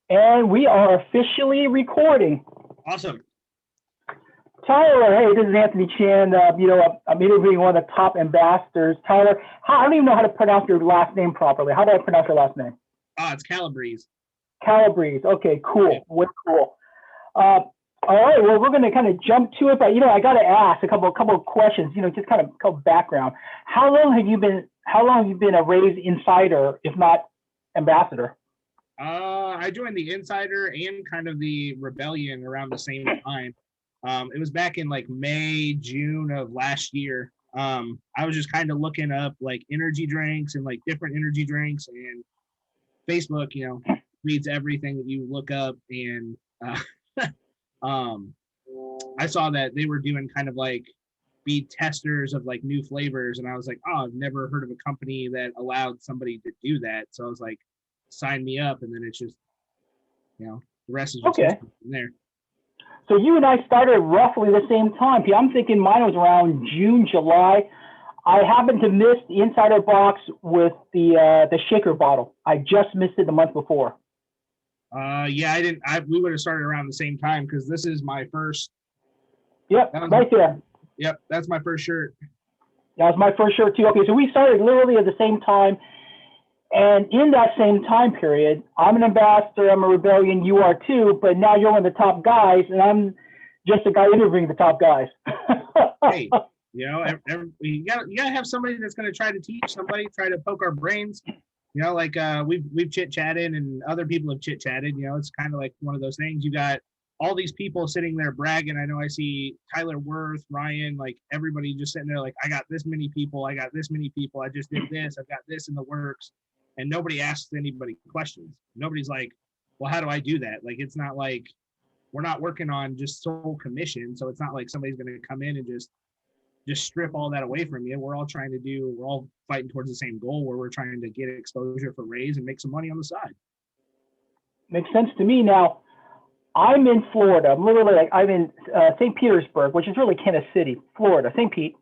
And we are officially recording. Awesome. Tyler, hey, this is Anthony Chan. I'm interviewing one of the top ambassadors. Tyler, I don't even know how to pronounce your last name properly. How do I pronounce your last name? It's Calabrese. Calabrese. Okay, cool. Way cool. All right, well, we're going to kind of jump to it, but I got to ask a couple of questions. Just kind of background. How long have you been a RAZE insider, if not ambassador? I joined the Insider and kind of the Rebellion around the same time. It was back in like May, June of last year. I was just kind of looking up like energy drinks and like different energy drinks, and Facebook, reads everything that you look up. And I saw that they were doing kind of like be testers of like new flavors, and I was like, oh, I've never heard of a company that allowed somebody to do that. So I was like, sign me up, and then it's just, the rest is just okay from there. So you and I started roughly the same time. I'm thinking mine was around June, July. I happened to miss the Insider box with the shaker bottle. I just missed it the month before. Yeah, I didn't. We would have started around the same time because this is my first. Yep, right there. Yep, that's my first shirt. That was my first shirt too. Okay, so we started literally at the same time. And in that same time period, I'm an ambassador, I'm a Rebellion, you are too, but now you're one of the top guys, and I'm just a guy interviewing the top guys. Hey, you gotta have somebody that's gonna try to teach somebody, try to poke our brains. We've chit-chatted and other people have chit-chatted. It's kind of like one of those things. You got all these people sitting there bragging. I know I see Tyler Worth, Ryan, like everybody just sitting there like, I got this many people, I just did this, I've got this in the works. And nobody asks anybody questions. Nobody's like, well, how do I do that? Like, it's not like we're not working on just sole commission. So it's not like somebody's going to come in and just strip all that away from you. We're all fighting towards the same goal where we're trying to get exposure for RAZE and make some money on the side. Makes sense to me. Now, I'm in Florida. I'm in St. Petersburg, which is really Kansas City, Florida, St. Pete.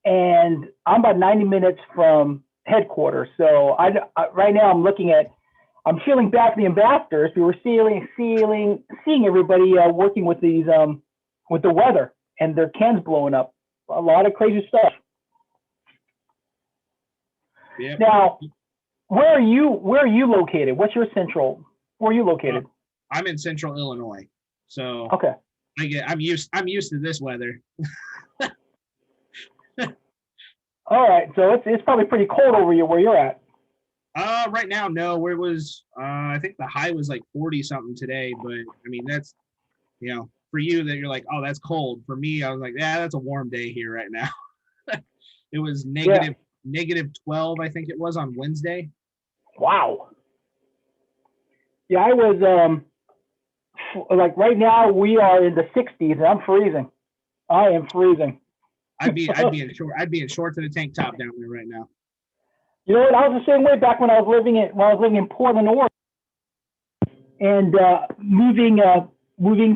And I'm about 90 minutes from headquarters. So right now I'm feeling back the ambassadors. We were seeing everybody working with these with the weather and their cans blowing up. A lot of crazy stuff. Yep. Now, where are you located? Where are you located? I'm in Central Illinois. So okay. I'm used to this weather. All right, so it's probably pretty cold over where you're at. Right now, no. Where it was, I think the high was like 40 something today. But I mean, that's, for you that you're like, oh, that's cold. For me, I was like, yeah, that's a warm day here right now. It was negative 12, I think it was on Wednesday. Wow. Yeah, I was like right now we are in the 60s and I'm freezing. I am freezing. I'd be in shorts and a tank top down there right now. You know what? I was the same way back when I was living in Portland, Oregon, and moving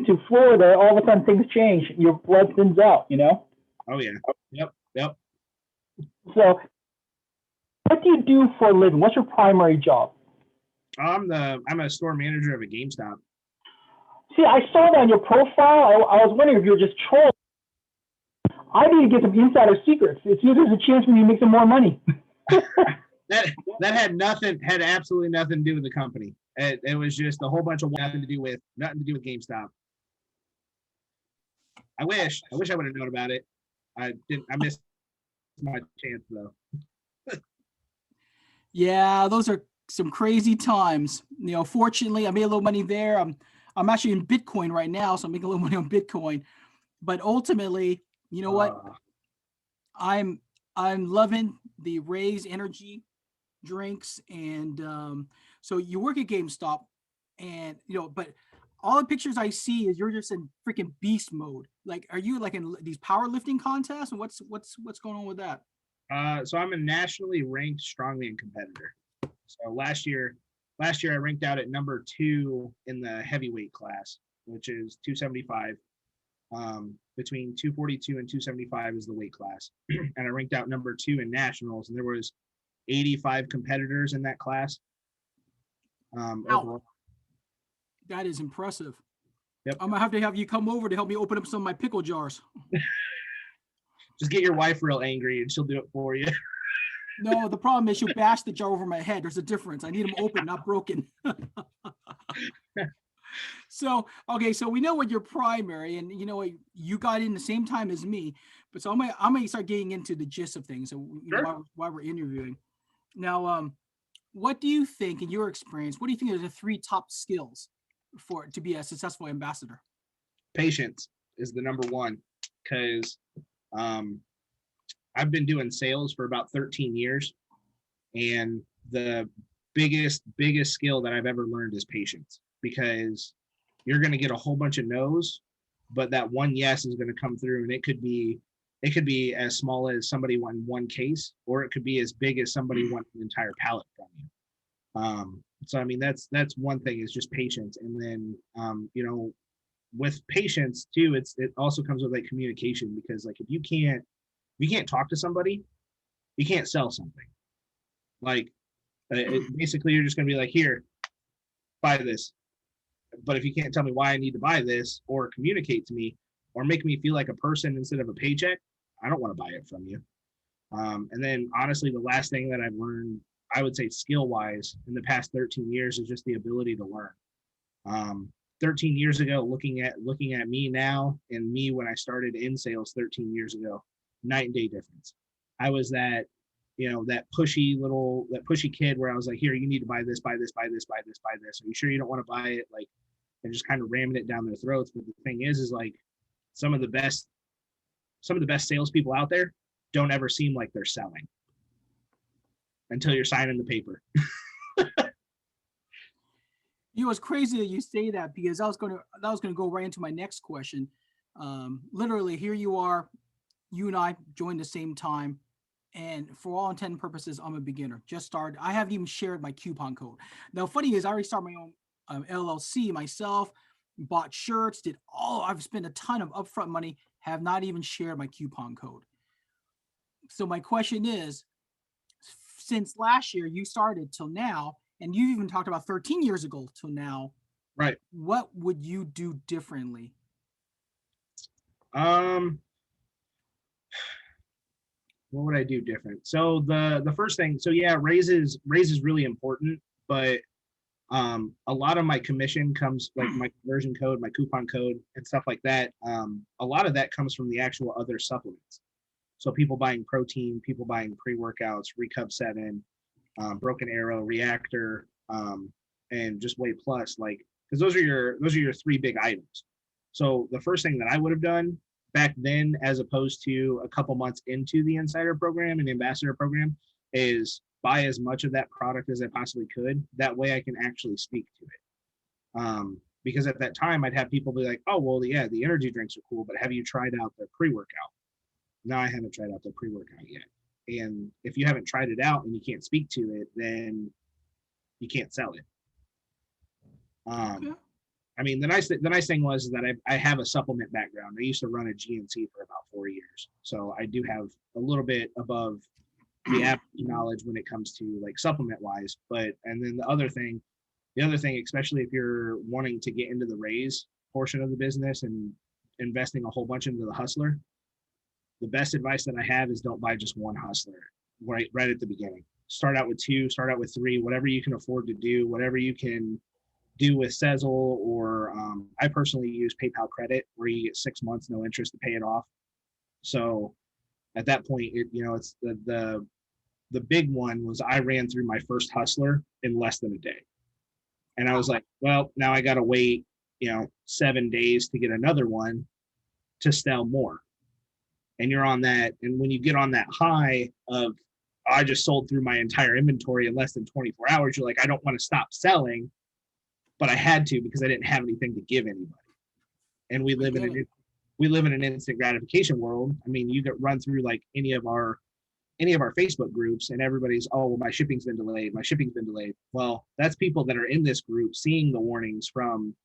to Florida. All of a sudden, things change. Your blood thins out. Oh yeah. Yep. So, what do you do for a living? What's your primary job? I'm a store manager of a GameStop. See, I saw that on your profile. I was wondering if you were just trolling. I need to get some insider secrets. It seems there's a chance for me to make some more money. that had absolutely nothing to do with the company. It was just a whole bunch of nothing to do with GameStop. I wish I would have known about it. I missed my chance though. Yeah, those are some crazy times. Fortunately, I made a little money there. I'm actually in Bitcoin right now, so I'm making a little money on Bitcoin. But ultimately, you know what? I'm loving the RAZE energy drinks, and so you work at GameStop, and but all the pictures I see is you're just in freaking beast mode. Like, are you like in these powerlifting contests, and what's going on with that? So I'm a nationally ranked strongman competitor. So last year I ranked out at number 2 in the heavyweight class, which is 275. Between 242 and 275 is the weight class. And I ranked out number 2 in nationals, and there was 85 competitors in that class. overall. That is impressive. Yep. I'm gonna have you come over to help me open up some of my pickle jars. Just get your wife real angry and she'll do it for you. No, the problem is she'll bash the jar over my head. There's a difference. I need them open, not broken. So, okay, so we know what your primary, and you know what, you got in the same time as me, but so I'm gonna start getting into the gist of things. So, Sure. while we're interviewing now, what do you think, in your experience, what do you think are the 3 top skills to be a successful ambassador? Patience is the number one, because I've been doing sales for about 13 years, and the biggest skill that I've ever learned is patience, because you're going to get a whole bunch of no's, but that one yes is going to come through, and it could be as small as somebody won one case, or it could be as big as somebody won an entire pallet from you. So I mean, that's one thing, is just patience. And then you know, with patience too, it also comes with like communication, because like if you can't talk to somebody, you can't sell something. Like basically you're just going to be like, here, buy this. But if you can't tell me why I need to buy this, or communicate to me, or make me feel like a person instead of a paycheck, I don't want to buy it from you. And then honestly, the last thing that I've learned, I would say skill wise, in the past 13 years, is just the ability to learn. 13 years ago, looking at me now and me when I started in sales 13 years ago, night and day difference. I was that, you know, that pushy kid where I was like, here, you need to buy this, buy this, buy this, buy this, buy this. Are you sure you don't want to buy it? Like, and just kind of ramming it down their throats. But the thing is like, some of the best salespeople out there don't ever seem like they're selling until you're signing the paper. You know, it's crazy that you say that, because that was gonna go right into my next question. Literally, here you are, you and I joined the same time, and for all intent and purposes, I'm a beginner. Just started. I haven't even shared my coupon code. Now, funny is, I already started my own LLC myself, bought shirts, I've spent a ton of upfront money, have not even shared my coupon code. So my question is, since last year you started till now, and you even talked about 13 years ago till now, Right. what would you do differently? What would I do different? So the first thing, so yeah, raise is really important, but a lot of my commission comes, like my conversion code, my coupon code, and stuff like that. A lot of that comes from the actual other supplements. So people buying protein, people buying pre-workouts, Recub 7, Broken Arrow, Reactor, and just Weight Plus, like, because those are your 3 big items. So the first thing that I would have done back then, as opposed to a couple months into the insider program and ambassador program, is buy as much of that product as I possibly could. That way I can actually speak to it. Because at that time I'd have people be like, oh, well, yeah, the energy drinks are cool, but have you tried out their pre-workout? No, I haven't tried out their pre-workout yet. And if you haven't tried it out and you can't speak to it, then you can't sell it. I mean, the nice thing was that I have a supplement background. I used to run a GNC for about 4 years. So I do have a little bit above the average knowledge when it comes to like supplement wise. And then the other thing, especially if you're wanting to get into the raise portion of the business and investing a whole bunch into the hustler, the best advice that I have is don't buy just one hustler right at the beginning. Start out with 2, start out with 3, whatever you can afford to do, whatever you can do with Sezzle, or I personally use PayPal credit, where you get 6 months, no interest, to pay it off. So at that point, it's the big one was I ran through my first hustler in less than a day. And I was like, well, now I got to wait, 7 days to get another one to sell more. And you're on that. And when you get on that high of, I just sold through my entire inventory in less than 24 hours, you're like, I don't want to stop selling, but I had to, because I didn't have anything to give anybody. And we live in an instant gratification world. I mean, you get run through like any of our Facebook groups, and everybody's, oh, well, my shipping's been delayed. Well, that's people that are in this group seeing the warnings from,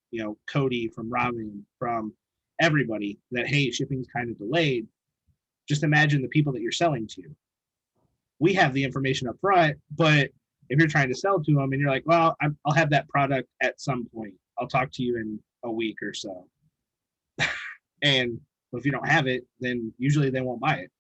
Cody, from Robin, from everybody that, hey, shipping's kind of delayed. Just imagine the people that you're selling to. We have the information up front, but if you're trying to sell to them and you're like, well, I'll have that product at some point. I'll talk to you in a week or so. And if you don't have it, then usually they won't buy it.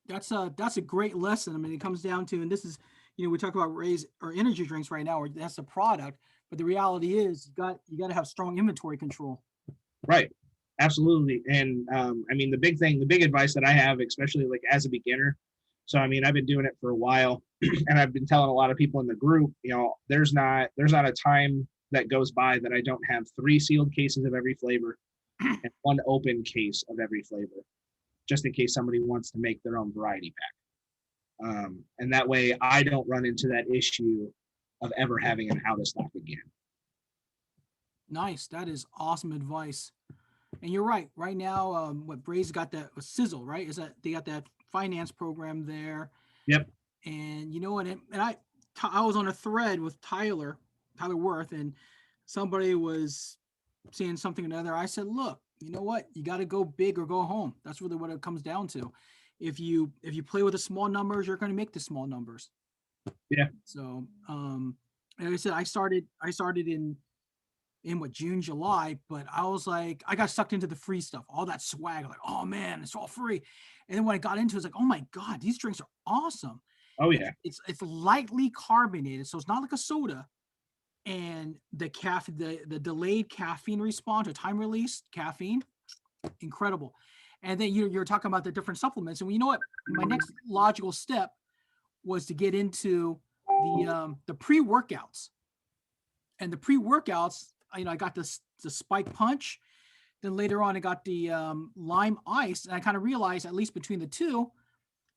That's a great lesson. I mean, it comes down to, and this is, we talk about RAZE or energy drinks right now, or that's a product, but the reality is you got to have strong inventory control. Right. Absolutely. And I mean, the big advice that I have, especially like as a beginner. So, I mean, I've been doing it for a while and I've been telling a lot of people in the group, there's not a time that goes by that I don't have 3 sealed cases of every flavor and 1 open case of every flavor, just in case somebody wants to make their own variety pack. And that way I don't run into that issue of ever having an out of stock again. Nice. That is awesome advice. And you're right. Right now, what RAZE got that Sizzle, right? Is that they got that finance program there? Yep. And you know what? And I was on a thread with Tyler Worth, and somebody was saying something or another. I said, look, you know what? You got to go big or go home. That's really what it comes down to. If you play with the small numbers, you're going to make the small numbers. Yeah. So, like I said, I started in June, July, but I was like, I got sucked into the free stuff, all that swag, like, oh man, it's all free. And then when I got into it, it's like, oh my God, these drinks are awesome. Oh yeah. It's lightly carbonated, so it's not like a soda. And the delayed caffeine response or time release caffeine, incredible. And then you're talking about the different supplements. And you know what? My next logical step was to get into the pre-workouts. And the pre-workouts, I got the Spike Punch. Then later on, I got the Lime Ice. And I kind of realized, at least between the two,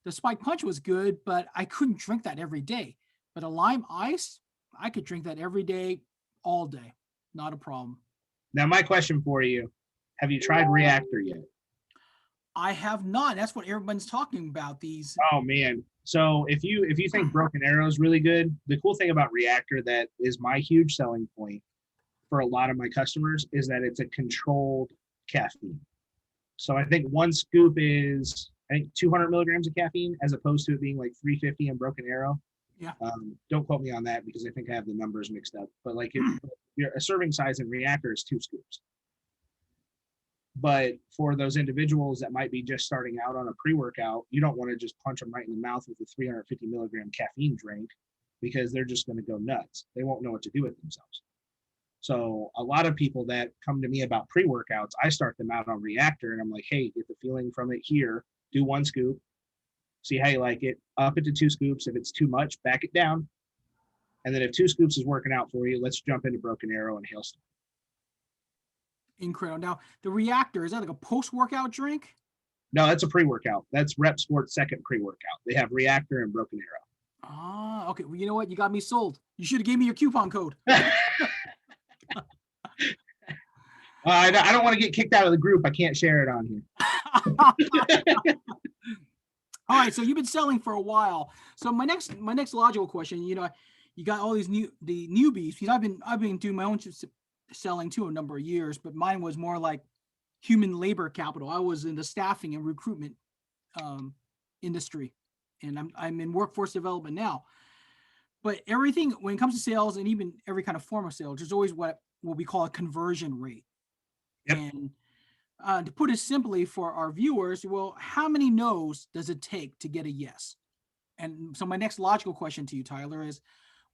the Spike Punch was good, but I couldn't drink that every day. But a Lime Ice, I could drink that every day, all day. Not a problem. Now, my question for you, have you tried Reactor yet? I have not. That's what everyone's talking about, these. Oh, man. So if you think Broken Arrow is really good, the cool thing about Reactor that is my huge selling point for a lot of my customers is that it's a controlled caffeine. So I think 1 scoop is, 200 milligrams of caffeine as opposed to it being like 350 in Broken Arrow. Yeah. Don't quote me on that because I think I have the numbers mixed up. But like a serving size in Reactor is 2 scoops. But for those individuals that might be just starting out on a pre-workout, you don't want to just punch them right in the mouth with a 350 milligram caffeine drink because they're just going to go nuts. They won't know what to do with themselves. So a lot of people that come to me about pre-workouts, I start them out on Reactor and I'm like, hey, get the feeling from it here. Do 1 scoop. See how you like it. Up it to 2 scoops. If it's too much, back it down. And then if 2 scoops is working out for you, let's jump into Broken Arrow and Hailstorm. Incredible. Now, the Reactor, is that like a post-workout drink? No, that's a pre-workout. That's Rep Sports' second pre-workout. They have Reactor and Broken Arrow. Ah, okay. Well, you know what? You got me sold. You should have gave me your coupon code. I don't want to get kicked out of the group. I can't share it on here. All right. So you've been selling for a while. So my next logical question, you got all these newbies. Because I've been doing my own selling too a number of years, but mine was more like human labor capital. I was in the staffing and recruitment industry, and I'm in workforce development now. But everything, when it comes to sales and even every kind of form of sales, there's always what we call a conversion rate. Yep. And to put it simply for our viewers, well, how many no's does it take to get a yes? And so my next logical question to you, Tyler, is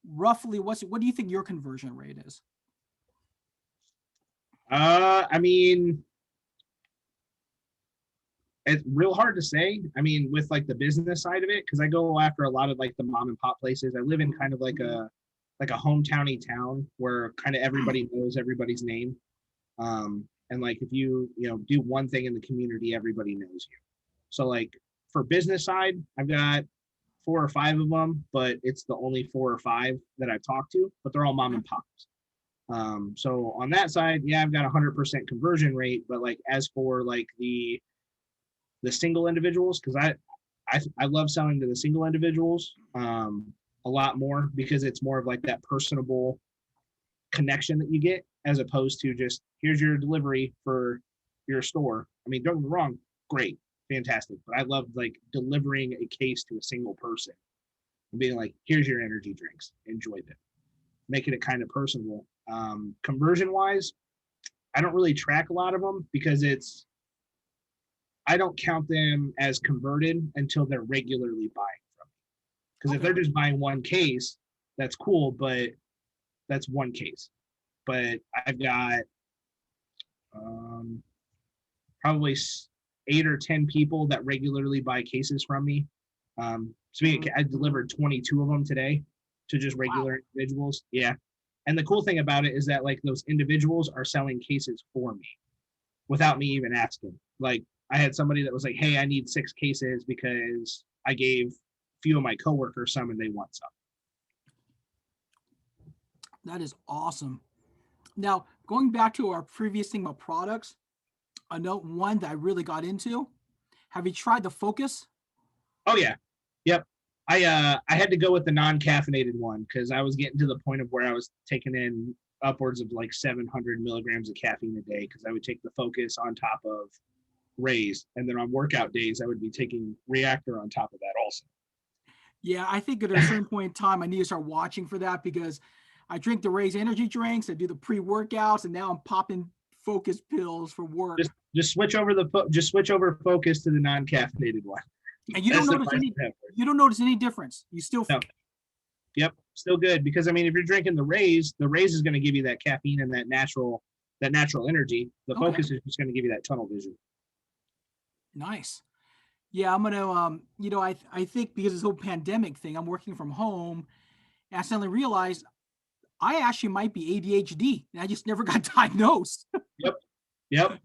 roughly what do you think your conversion rate is? I mean, it's real hard to say. I mean, with like the business side of it, because I go after a lot of like the mom and pop places. I live in kind of like a hometowny town where kind of everybody knows everybody's name. And like if you do one thing in the community, everybody knows you. So like for business side, I've got 4 or 5 of them, but it's the only 4 or 5 that I've talked to, but they're all mom and pops. So on that side, yeah, I've got 100% conversion rate, but like as for like the single individuals, because I love selling to the single individuals a lot more because it's more of like that personable connection that you get as opposed to just here's your delivery for your store. I mean, don't get me wrong, great, fantastic, but I love like delivering a case to a single person and being like, here's your energy drinks, enjoy them, making it kind of personable. Conversion wise, I don't really track a lot of them because I don't count them as converted until they're regularly buying from me. Because if they're just buying one case, that's cool, but that's one case. But I've got probably 8 or 10 people that regularly buy cases from me. So I delivered 22 of them today to just regular individuals. Yeah. And the cool thing about it is that like those individuals are selling cases for me without me even asking. Like I had somebody that was like, hey, I need 6 cases because I gave a few of my coworkers some and they want some. That is awesome. Now, going back to our previous thing about products, I know one that I really got into. Have you tried the Focus? Oh yeah. Yep. I had to go with the non-caffeinated one because I was getting to the point of where I was taking in upwards of like 700 milligrams of caffeine a day because I would take the Focus on top of RAZE, and then on workout days I would be taking Reactor on top of that also. Yeah, I think at a certain point in time I need to start watching for that because I drink the RAZE energy drinks, I do the pre-workouts, and now I'm popping Focus pills for work. Just switch over Focus to the non-caffeinated one. And you don't notice any difference. You still no. Yep, still good because I mean if you're drinking the RAZE is going to give you that caffeine and that natural energy. The Focus is just going to give you that tunnel vision. Nice. Yeah, I'm gonna I think because of this whole pandemic thing, I'm working from home, and I suddenly realized I actually might be ADHD, and I just never got diagnosed. Yep.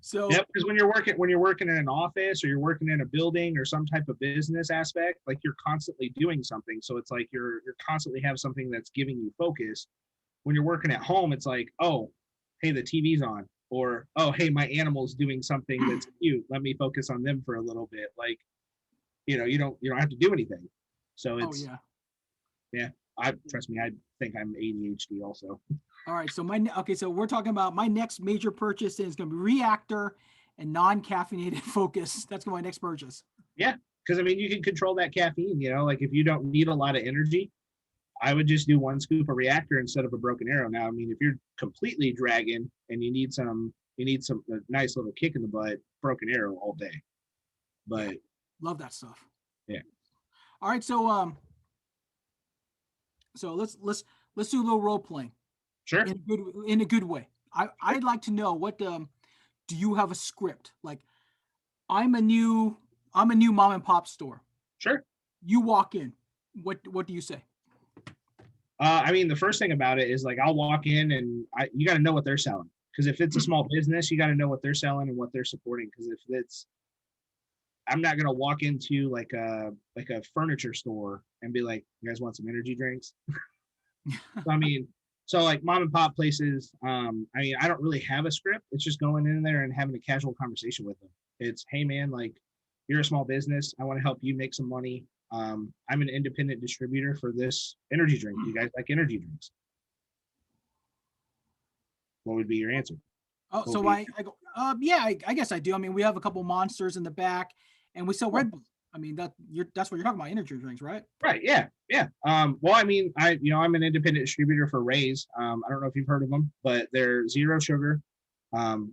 So because when you're working in an office or you're working in a building or some type of business aspect, like you're constantly doing something. So it's like you're constantly have something that's giving you focus. When you're working at home, it's like, oh, hey, the TV's on, or oh, hey, my animal's doing something that's cute. Let me focus on them for a little bit. Like, you don't have to do anything. So it's yeah. Trust me, I think I'm ADHD also. All right, so so we're talking about my next major purchase is going to be Reactor and non-caffeinated Focus. That's my next purchase. Yeah, because I mean, you can control that caffeine. Like if you don't need a lot of energy, I would just do 1 scoop of Reactor instead of a Broken Arrow. Now, I mean, if you're completely dragging and you need some a nice little kick in the butt, Broken Arrow all day. But love that stuff. Yeah. All right, so let's do a little role playing. Sure. In a good way. I'd like to know what do you have a script? Like I'm a new mom and pop store. Sure. You walk in. What do you say? I mean, the first thing about it is like I'll walk in and you got to know what they're selling. Because if it's a small business, you got to know what they're selling and what they're supporting. Because I'm not gonna walk into like a furniture store and be like, you guys want some energy drinks? So like mom and pop places, I mean, I don't really have a script. It's just going in there and having a casual conversation with them. It's, hey man, like you're a small business. I want to help you make some money. I'm an independent distributor for this energy drink. You guys like energy drinks? What would be your answer? Oh, so I go, yeah, I guess I do. I mean, we have a couple Monsters in the back, and we sell Red Bull. I mean, that's what you're talking about, energy drinks, right? Right. Yeah. Well, I mean, I'm an independent distributor for RAZE. I don't know if you've heard of them, but they're 0 sugar,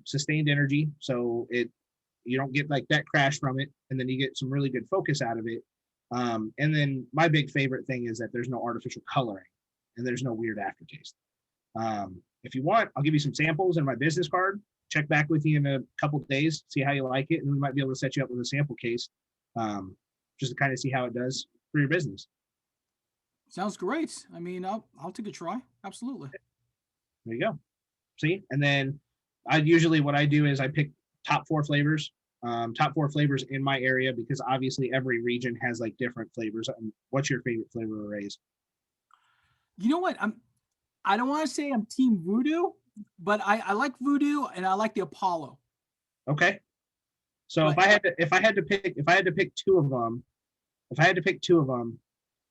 sustained energy. So you don't get like that crash from it, and then you get some really good focus out of it. And then my big favorite thing is that there's no artificial coloring, and there's no weird aftertaste. If you want, I'll give you some samples in my business card. Check back with you in a couple of days, see how you like it, and we might be able to set you up with a sample case. Just to kind of see how it does for your business. Sounds great. I mean, I'll take a try. Absolutely. There you go. See, and then what I do is I pick top 4 flavors in my area because obviously every region has like different flavors. What's your favorite flavor of RAZE? You know what? I don't want to say I'm team Voodoo, but I like Voodoo and I like the Apollo. Okay. So if I had to pick two of them,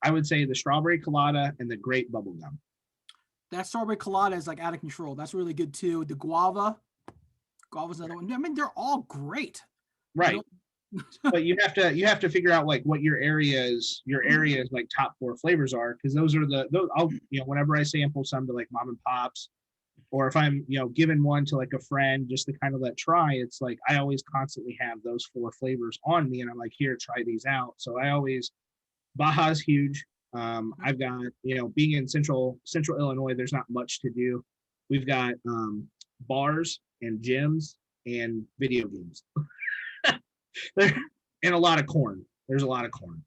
I would say the strawberry colada and the grape bubblegum. That strawberry colada is like out of control. That's really good too. The guava's another one. I mean, they're all great. Right. But you have to figure out like what your area's like top 4 flavors are, because those are those I'll, whenever I sample some to like mom and pops, or if I'm, giving one to like a friend just to kind of let try, it's like I always constantly have those 4 flavors on me, and I'm like, here, try these out. So I always, Baja's huge. I've got, being in central Illinois, there's not much to do. We've got bars and gyms and video games. And a lot of corn. There's a lot of corn.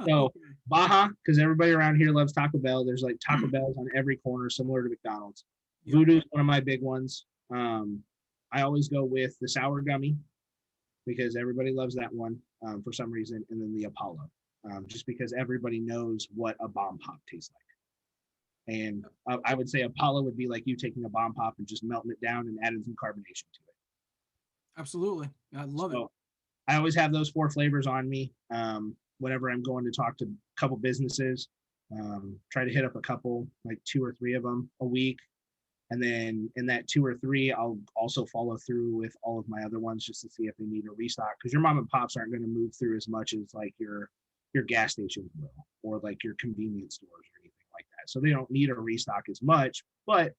So Baja, because everybody around here loves Taco Bell. There's like Taco Bells on every corner, similar to McDonald's. Voodoo's one of my big ones. I always go with the sour gummy because everybody loves that one for some reason, and then the Apollo, just because everybody knows what a bomb pop tastes like. And I would say Apollo would be like you taking a bomb pop and just melting it down and adding some carbonation to it. Absolutely. I love it. I always have those 4 flavors on me. Whenever I'm going to talk to a couple businesses, try to hit up a couple, like 2 or 3 of them a week. And then in that 2 or 3, I'll also follow through with all of my other ones just to see if they need a restock. Because your mom and pops aren't going to move through as much as like your gas stations will, or like your convenience stores or anything like that. So they don't need a restock as much, but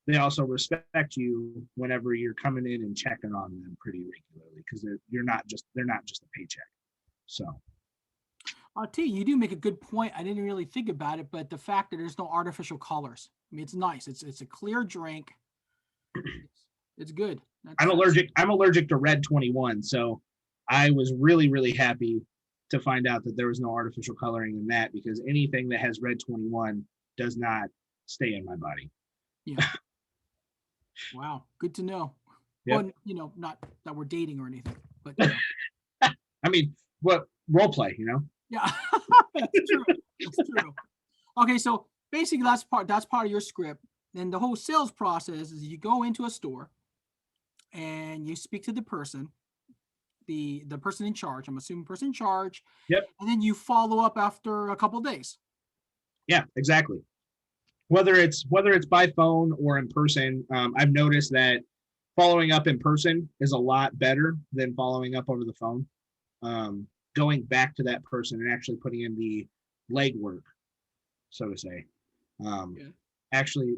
they also respect you whenever you're coming in and checking on them pretty regularly, because they're not just a paycheck. So I'll tell you, you do make a good point. I didn't really think about it, but the fact that there's no artificial colors, I mean, it's nice. It's a clear drink. It's good. I'm allergic to Red 21, so I was really, really happy to find out that there was no artificial coloring in that, because anything that has Red 21 does not stay in my body. Yeah. Wow. Good to know. Yep. Well, not that we're dating or anything, but I mean, what role play, Yeah, that's true. That's true. Okay, so basically that's part of your script. Then the whole sales process is you go into a store and you speak to the person, the person in charge. I'm assuming person in charge. Yep. And then you follow up after a couple of days. Yeah, exactly. Whether it's by phone or in person, I've noticed that following up in person is a lot better than following up over the phone. Going back to that person and actually putting in the legwork, so to say. Actually,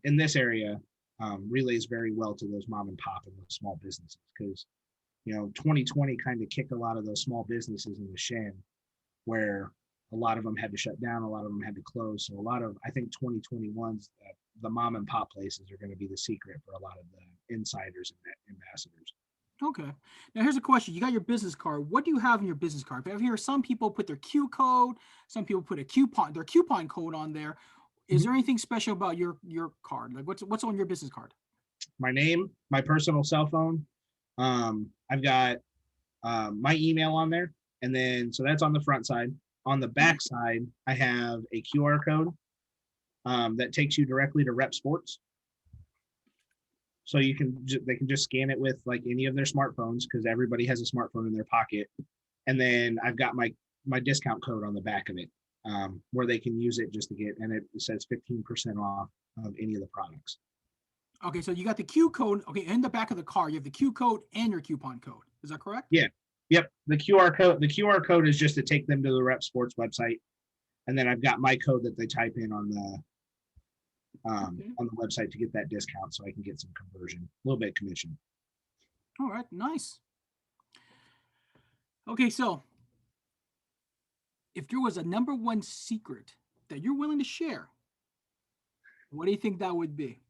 in this area, relays very well to those mom and pop and those small businesses, because 2020 kind of kicked a lot of those small businesses in the shin, where a lot of them had to shut down, a lot of them had to close. So I think 2021's the mom and pop places are going to be the secret for a lot of the insiders and ambassadors. Okay. Now here's a question. You got your business card. What do you have in your business card? I hear some people put their Q code, some people put their coupon code on there. Is there anything special about your card? Like what's on your business card? My name, my personal cell phone. I've got my email on there, and then so that's on the front side. On the back side, I have a QR code that takes you directly to Rep Sports. So they can just scan it with like any of their smartphones, because everybody has a smartphone in their pocket. And then I've got my discount code on the back of it, where they can use it just to get, and it says 15% off of any of the products. Okay, so you got the Q code. Okay, in the back of the car, you have the Q code and your coupon code. Is that correct? Yeah. Yep. The QR code is just to take them to the Rep Sports website, and then I've got my code that they type in on the website to get that discount, so I can get some conversion, a little bit of commission. All right, nice. Okay, so if there was a number one secret that you're willing to share, what do you think that would be?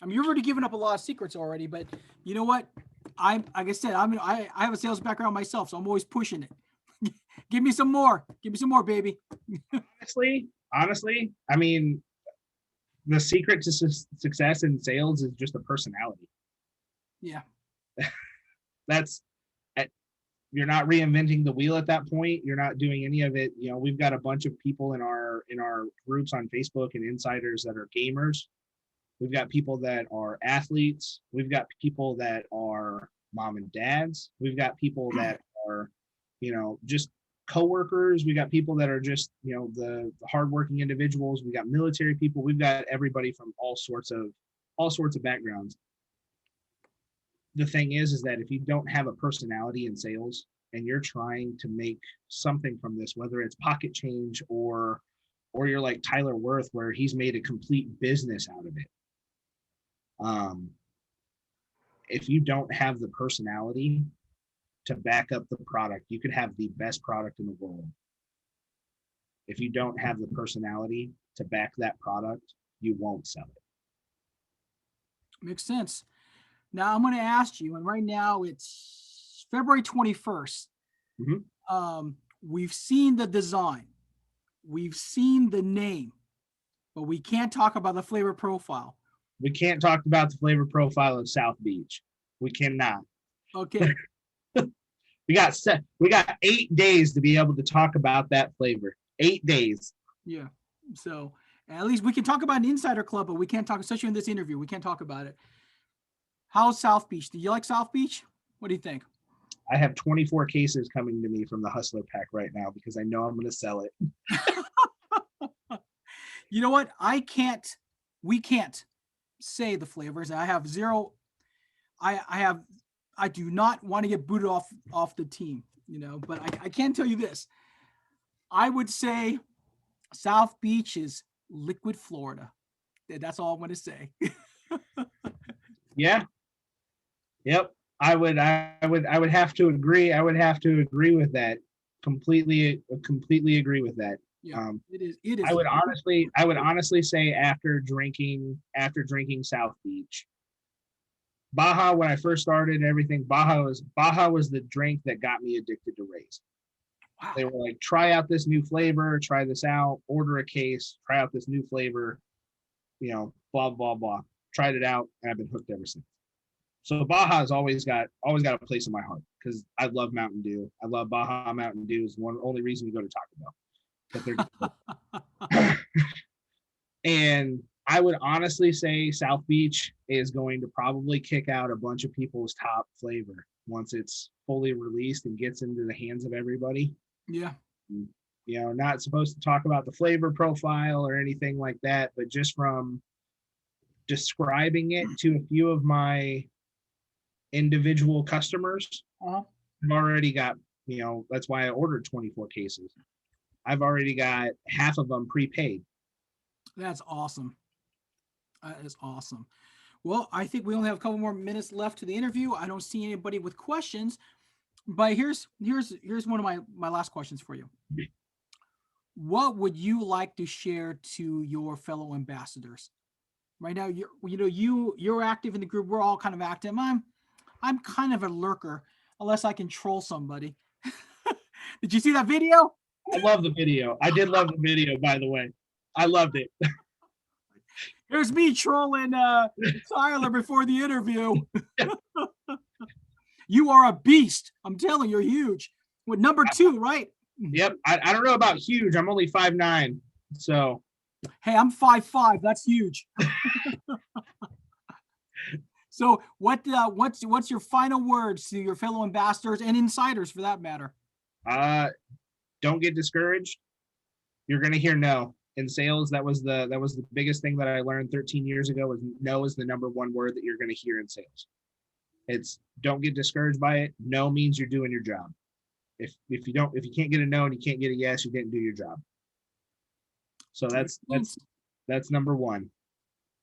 I mean, you've already given up a lot of secrets already, but you know what? Like I said, I have a sales background myself, so I'm always pushing it. Give me some more. Give me some more, baby. Honestly, I mean, the secret to success in sales is just a personality. Yeah. You're not reinventing the wheel at that point. You're not doing any of it. We've got a bunch of people in our groups on Facebook and insiders that are gamers. We've got people that are athletes. We've got people that are mom and dads. We've got people that are, just coworkers. We got people that are just, the hardworking individuals. We got military people. We've got everybody from all sorts of backgrounds. the thing is that if you don't have a personality in sales and you're trying to make something from this, whether it's pocket change or you're like Tyler Worth, where he's made a complete business out of it. If you don't have the personality to back up the product, you could have the best product in the world. If you don't have the personality to back that product, you won't sell it. Makes sense. Now I'm going to ask you, and right now it's February 21st. We've seen the design, we've seen the name, but we can't talk about the flavor profile. We can't talk about the flavor profile of South Beach. We cannot. Okay. We got 8 days to be able to talk about that flavor. 8 days. Yeah. So at least we can talk about an insider club, but we can't talk, especially in this interview, we can't talk about it. How's South Beach? Do you like South Beach? What do you think? I have 24 cases coming to me from the Hustler Pack right now because I know I'm going to sell it. You know what? We can't say the flavors. I have zero. I do not want to get booted off the team, but I can tell you this. I would say South Beach is liquid Florida. That's all I'm going to say. Yeah. Yep. I would have to agree. I would have to agree with that. Completely agree with that. Yeah, it is. I would honestly say after drinking South Beach, Baja, when I first started and everything, Baja was the drink that got me addicted to RAZE. Wow. They were like, try out this new flavor, try this out, order a case, try out this new flavor, blah, blah, blah. Tried it out, and I've been hooked ever since. So Baja has always got a place in my heart because I love Mountain Dew. I love Baja Mountain Dew. Is the only reason we go to Taco Bell. But they're and I would honestly say South Beach is going to probably kick out a bunch of people's top flavor once it's fully released and gets into the hands of everybody. Yeah. Not supposed to talk about the flavor profile or anything like that, but just from describing it to a few of my individual customers, I've already got, that's why I ordered 24 cases. I've already got half of them prepaid. That's awesome. That is awesome. Well, I think we only have a couple more minutes left to the interview. I don't see anybody with questions, but here's one of my last questions for you. What would you like to share to your fellow ambassadors? Right now, you're active in the group. We're all kind of active. I'm kind of a lurker unless I can troll somebody. Did you see that video? I love the video. I did love the video, by the way. I loved it. Here's me trolling Tyler before the interview. You are a beast. I'm telling you, you're huge. With number 2, right? Yep. I don't know about huge. I'm only 5'9". So. Hey, I'm 5'5". That's huge. So what's your final words to your fellow ambassadors and insiders for that matter? Don't get discouraged. You're going to hear no. In sales, that was the biggest thing that I learned 13 years ago. Was no is the number one word that you're going to hear in sales. It's don't get discouraged by it. No means you're doing your job. If you can't get a no and you can't get a yes, you didn't do your job. So that's number 1.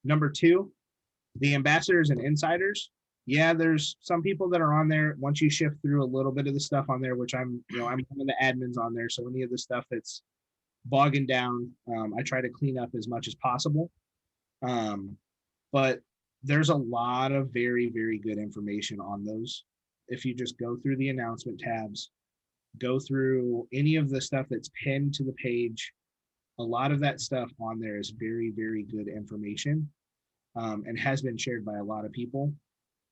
Number 2, the ambassadors and insiders. Yeah, there's some people that are on there. Once you shift through a little bit of the stuff on there, which I'm one of the admins on there. So any of the stuff that's bogging down, I try to clean up as much as possible. But there's a lot of very, very good information on those. If you just go through the announcement tabs, go through any of the stuff that's pinned to the page, a lot of that stuff on there is very, very good information, and has been shared by a lot of people.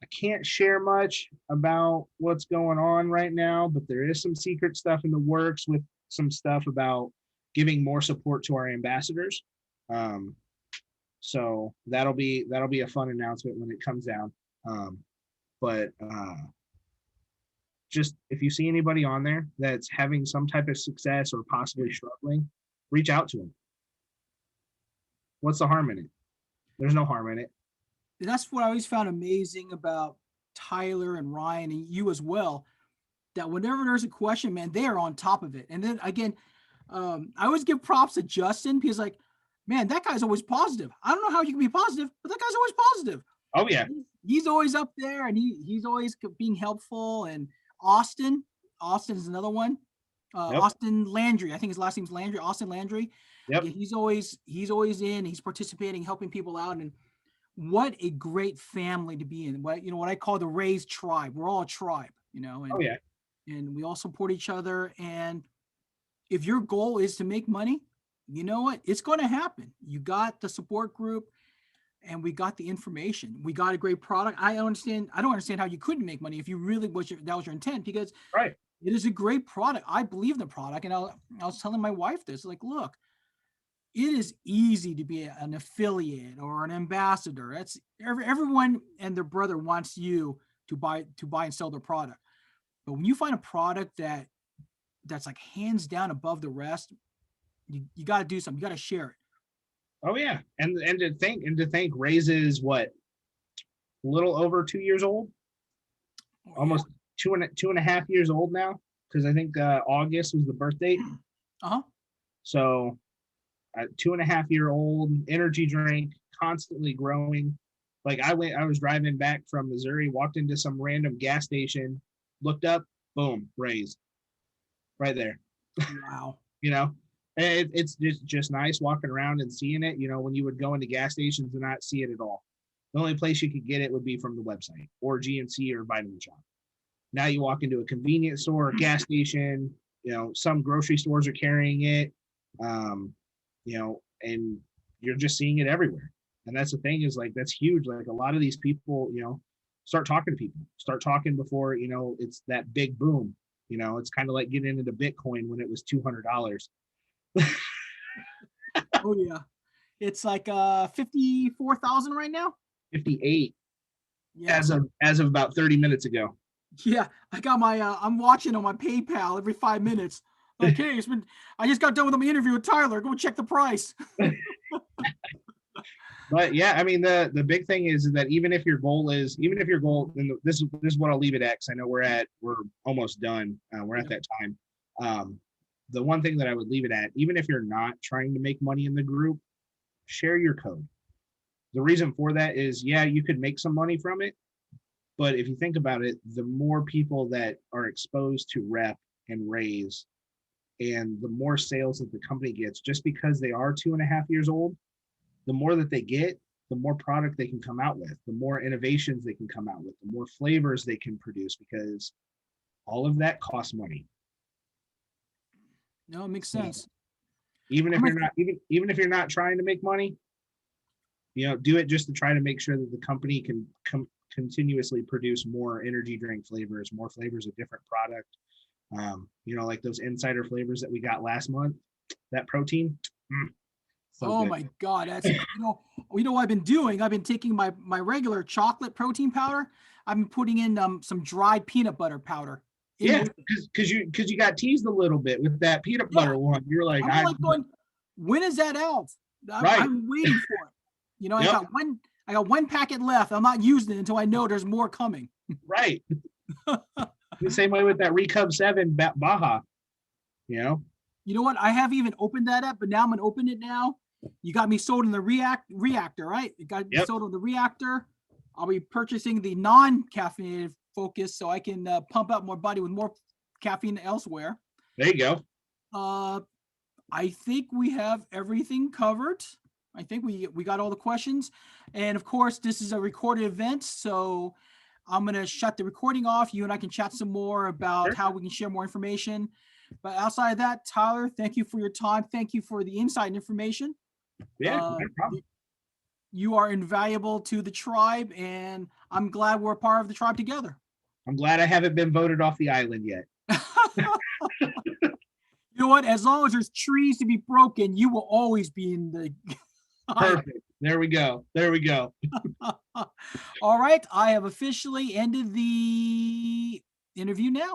I can't share much about what's going on right now, but there is some secret stuff in the works with some stuff about giving more support to our ambassadors. So that'll be a fun announcement when it comes down. But just if you see anybody on there that's having some type of success or possibly struggling, reach out to them. What's the harm in it? There's no harm in it. That's what I always found amazing about Tyler and Ryan and you as well, that whenever there's a question, man, they are on top of it. And then again, I always give props to Justin because, like, man, that guy's always positive. I don't know how you can be positive, but that guy's always positive. Oh yeah. He's always up there, and he's always being helpful. And Austin is another one. Yep. Austin Landry, I think his last name's Landry. Austin Landry. Yep. Yeah, he's always in. He's participating, helping people out, and what a great family to be in. What I call the RAZE tribe. We're all a tribe, And, Oh yeah. and we all support each other. And if your goal is to make money, you know what? It's going to happen. You got the support group, and we got the information. We got a great product. I don't understand how you couldn't make money if you really that was your intent, because Right. it is a great product. I believe in the product, and I was telling my wife this. Like, look, it is easy to be an affiliate or an ambassador. That's everyone and their brother wants you to buy and sell their product. But when you find a product that's like hands down above the rest, you got to do something. You got to share it. Oh yeah. And to think RAZE is what, a little over 2 years old, almost two and a half years old now, because I think August was the birth date. So 2.5-year-old energy drink, constantly growing. Like I was driving back from Missouri, walked into some random gas station, looked up, boom, RAZE right there. Wow. And it's just nice walking around and seeing it. When you would go into gas stations and not see it at all, the only place you could get it would be from the website or GNC or Vitamin Shop. Now you walk into a convenience store, a gas station, some grocery stores are carrying it, and you're just seeing it everywhere. And that's the thing, is like, that's huge. Like, a lot of these people, start talking to people, start talking before, it's that big boom. It's kind of like getting into Bitcoin when it was $200. Oh yeah. It's like 54,000 right now. 58. Yeah. As of about 30 minutes ago. Yeah, I got my I'm watching on my PayPal every 5 minutes. Like, hey, I just got done with my interview with Tyler. Go check the price. But yeah, I mean, the big thing is that even if your goal, and this is what I'll leave it at, because I know we're almost done. We're at that time. The one thing that I would leave it at, even if you're not trying to make money in the group, share your code. The reason for that is, yeah, you could make some money from it, but if you think about it, the more people that are exposed to rep and RAZE, and the more sales that the company gets, just because they are 2.5 years old, the more that they get, the more product they can come out with, the more innovations they can come out with, the more flavors they can produce, because all of that costs money. No, it makes sense. Even if you're not trying to make money, do it just to try to make sure that the company can continuously produce more energy drink flavors, more flavors of different product. Like those insider flavors that we got last month, that protein. So good. My God, that's what I've been doing. I've been taking my regular chocolate protein powder. I've been putting in some dried peanut butter powder. Yeah, because you got teased a little bit with that peanut butter one. You're like, I'm like going, when is that out? I'm waiting for it. Yep. I got one packet left. I'm not using it until I know there's more coming. Right. The same way with that Recub 7 Baja. You know what? I haven't even opened that up, but now I'm gonna open it now. You got me sold in the reactor, right? You got me sold on the reactor. I'll be purchasing the non-caffeinated Focus so I can pump out more body with more caffeine elsewhere. There you go. I think we have everything covered. I think we got all the questions. And of course, this is a recorded event, so I'm going to shut the recording off. You and I can chat some more about how we can share more information. But outside of that, Tyler, thank you for your time. Thank you for the insight and information. Yeah, no problem. You are invaluable to the tribe, and I'm glad we're a part of the tribe together. I'm glad I haven't been voted off the island yet. You know what? As long as there's trees to be broken, you will always be in the... Perfect. There we go. All right. I have officially ended the interview now.